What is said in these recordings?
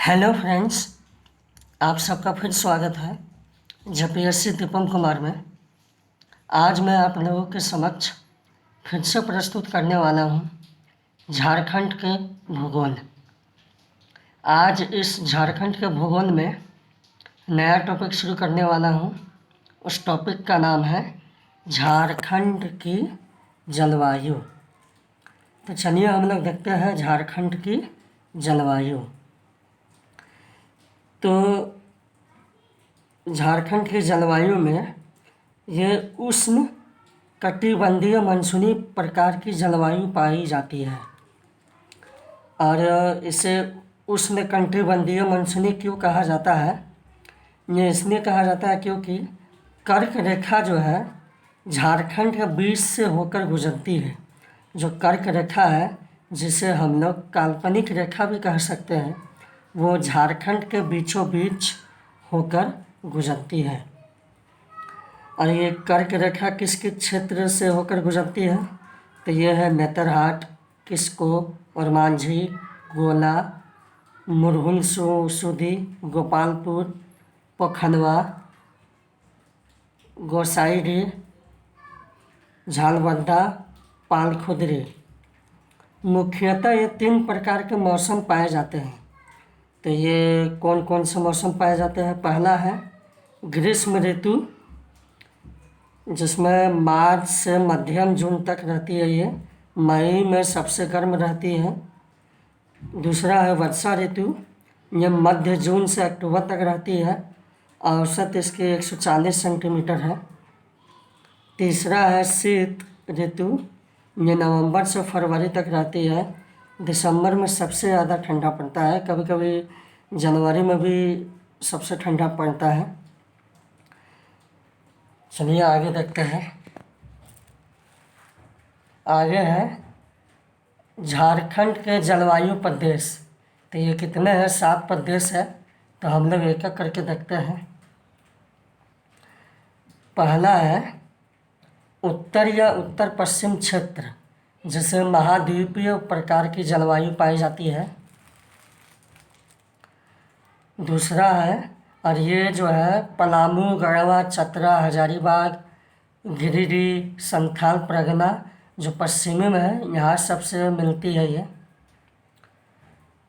Hello friends, आप सबका फिर स्वागत है जेपीएससी दीपम कुमार में। आज मैं आप लोगों के समक्ष फिर से प्रस्तुत करने वाला हूँ झारखंड के भूगोल। आज इस झारखंड के भूगोल में नया टॉपिक शुरू करने वाला हूँ। उस टॉपिक का नाम है झारखंड की जलवायु। तो चलिए हम लोग देखते हैं झारखंड की जलवायु। तो झारखंड की जलवायु में ये उष्ण कटिबंधीय मानसूनी प्रकार की जलवायु पाई जाती है। और इसे उष्ण कटिबंधीय मानसूनी क्यों कहा जाता है? ये इसलिए कहा जाता है क्योंकि कर्क रेखा जो है झारखंड के बीच से होकर गुजरती है। जो कर्क रेखा है, जिसे हम लोग काल्पनिक रेखा भी कह सकते हैं, वो झारखंड के बीचों बीच होकर गुजरती है। और ये कर्क रेखा किस किस क्षेत्र से होकर गुजरती है? तो ये है नेतरहाट, किस्को और मांझी, गोला, मुरहुल सूदी, गोपालपुर, पोखनवा, गोसाईडी, झालवड्डा, पालखुदरी। मुख्यतः ये 3 प्रकार के मौसम पाए जाते हैं। तो ये कौन कौन से मौसम पाए जाते हैं? पहला है ग्रीष्म ऋतु, जिसमें मार्च से मध्यम जून तक रहती है। ये मई में सबसे गर्म रहती है। दूसरा है वर्षा ऋतु, ये मध्य जून से अक्टूबर तक रहती है। औसत इसकी 140 सेंटीमीटर है। तीसरा है शीत ऋतु, ये नवंबर से फरवरी तक रहती है। दिसंबर में सबसे ज़्यादा ठंडा पड़ता है, कभी कभी जनवरी में भी सबसे ठंडा पड़ता है। चलिए आगे देखते हैं। आगे है झारखंड के जलवायु प्रदेश। तो ये कितने हैं? 7 प्रदेश है। तो हम लोग एक एक करके देखते हैं। पहला है उत्तर या उत्तर पश्चिम क्षेत्र, जिसे महाद्वीपीय प्रकार की जलवायु पाई जाती है। दूसरा है, और ये जो है पलामू, गढ़वा, चतरा, हजारीबाग, गिरिडीह, संथाल परगना जो पश्चिमी में है, यहाँ सबसे मिलती है ये।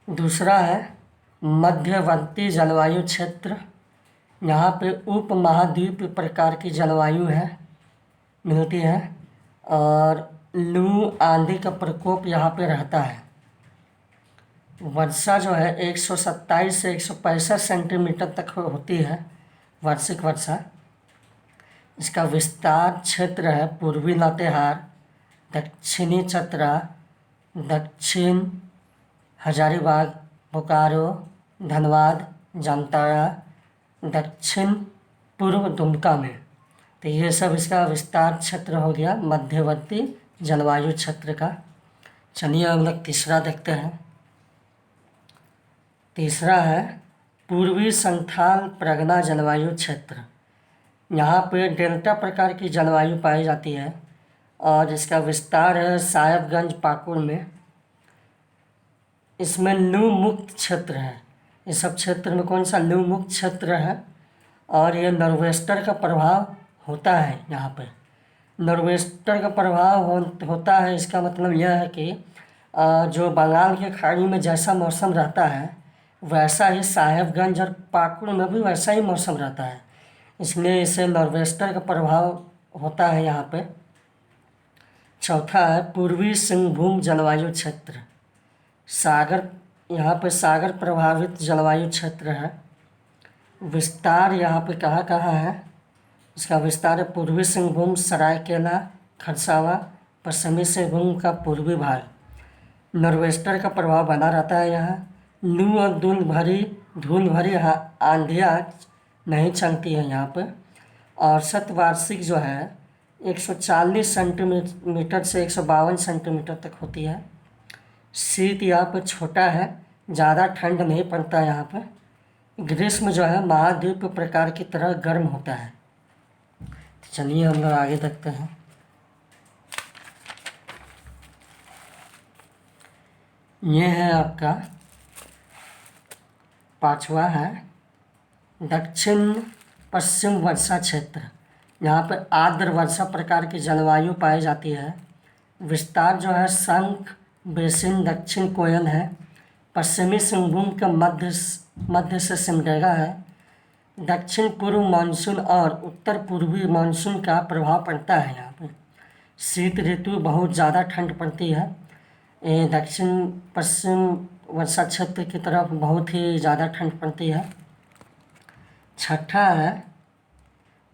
दूसरा है मध्यवर्ती जलवायु क्षेत्र, यहाँ पे उप महाद्वीप प्रकार की जलवायु है, मिलती है। और लू आंधी का प्रकोप यहाँ पे रहता है। वर्षा जो है 127 से 165 सेंटीमीटर तक होती है, वार्षिक वर्षा। इसका विस्तार क्षेत्र है पूर्वी लातेहार, दक्षिणी चतरा, दक्षिण हजारीबाग, बोकारो, धनबाद, जामताड़ा, दक्षिण पूर्व दुमका में। तो ये सब इसका विस्तार क्षेत्र हो गया मध्यवर्ती जलवायु क्षेत्र का। चलिए हम लोग तीसरा देखते हैं। तीसरा है पूर्वी संथाल परगना जलवायु क्षेत्र। यहाँ पे डेल्टा प्रकार की जलवायु पाई जाती है और इसका विस्तार है साहेबगंज, पाकुड़ में। इसमें लू मुक्त क्षेत्र है। इस सब क्षेत्र में कौन सा लू मुक्त क्षेत्र है? और ये नॉर्वेस्टर का प्रभाव होता है। यहाँ पे नॉर्वेस्टर का प्रभाव होता है। इसका मतलब यह है कि जो बंगाल की खाड़ी में जैसा मौसम रहता है, वैसा ही साहेबगंज और पाकुड़ में भी वैसा ही मौसम रहता है। इसलिए इसे नॉर्वेस्टर का प्रभाव होता है यहाँ पे। चौथा है पूर्वी सिंहभूम जलवायु क्षेत्र। सागर, यहाँ पे सागर प्रभावित जलवायु क्षेत्र है। विस्तार यहाँ पे कहाँ कहाँ है? इसका विस्तार है पूर्वी सिंहभूम, सरायकेला, खरसावा, पश्चिमी सिंहभूम का पूर्वी भाग। नॉर्वेस्टर का प्रभाव बना रहता है यहाँ। लू और धूल भरी आंधियाँ नहीं चलती है यहाँ पर। औसत वार्षिक जो है 140 सेंटीमीटर से 152 सेंटीमीटर तक होती है। शीत यहाँ पर छोटा है, ज़्यादा ठंड नहीं पड़ता यहाँ पर। ग्रीष्म जो है महाद्वीप प्रकार की तरह गर्म होता है। चलिए हम लोग आगे देखते हैं। ये है आपका पाँचवा है दक्षिण पश्चिम वर्षा क्षेत्र। यहाँ पर आर्द्र वर्षा प्रकार की जलवायु पाई जाती है। विस्तार जो है शंख बेसिन दक्षिण कोयल है। पश्चिमी सिंहभूम के मध्य से सिमडेगा है। दक्षिण पूर्व मानसून और उत्तर पूर्वी मानसून का प्रभाव पड़ता है यहाँ पर। शीत ऋतु बहुत ज़्यादा ठंड पड़ती है। ये दक्षिण पश्चिम वर्षा क्षेत्र की तरफ बहुत ही ज़्यादा ठंड पड़ती है। छठा है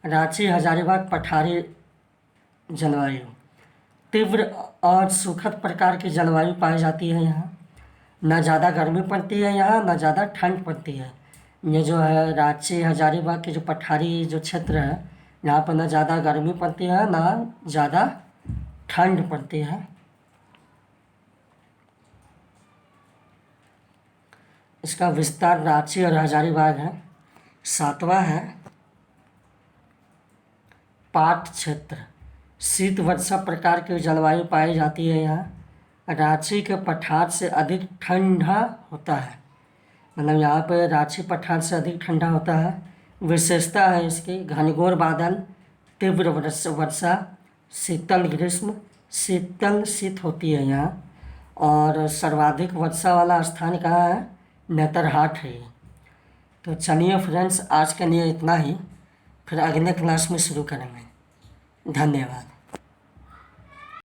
रांची हजारीबाग पठारी जलवायु। तीव्र और सुखद प्रकार की जलवायु पाई जाती है यहाँ। न ज़्यादा गर्मी पड़ती है यहाँ, न ज़्यादा ठंड पड़ती है। ये जो है रांची हजारीबाग की जो पठारी जो क्षेत्र है, यहाँ पर न ज़्यादा गर्मी पड़ती है, न ज़्यादा ठंड पड़ती है। इसका विस्तार रांची और हजारीबाग है। सातवां है पाट क्षेत्र। शीत वर्षा प्रकार की जलवायु पाई जाती है यहाँ। रांची के पठार से अधिक ठंडा होता है, मतलब यहाँ पर रांची पठार से अधिक ठंडा होता है। विशेषता है इसकी घनघोर बादल, तीव्र वर्षा, शीतल ग्रीष्म, शीतल शीत होती है यहाँ। और सर्वाधिक वर्षा वाला स्थान कहाँ है? नेतरहाट है। तो चलिए फ्रेंड्स, आज के लिए इतना ही, फिर अगले क्लास में शुरू करेंगे। धन्यवाद।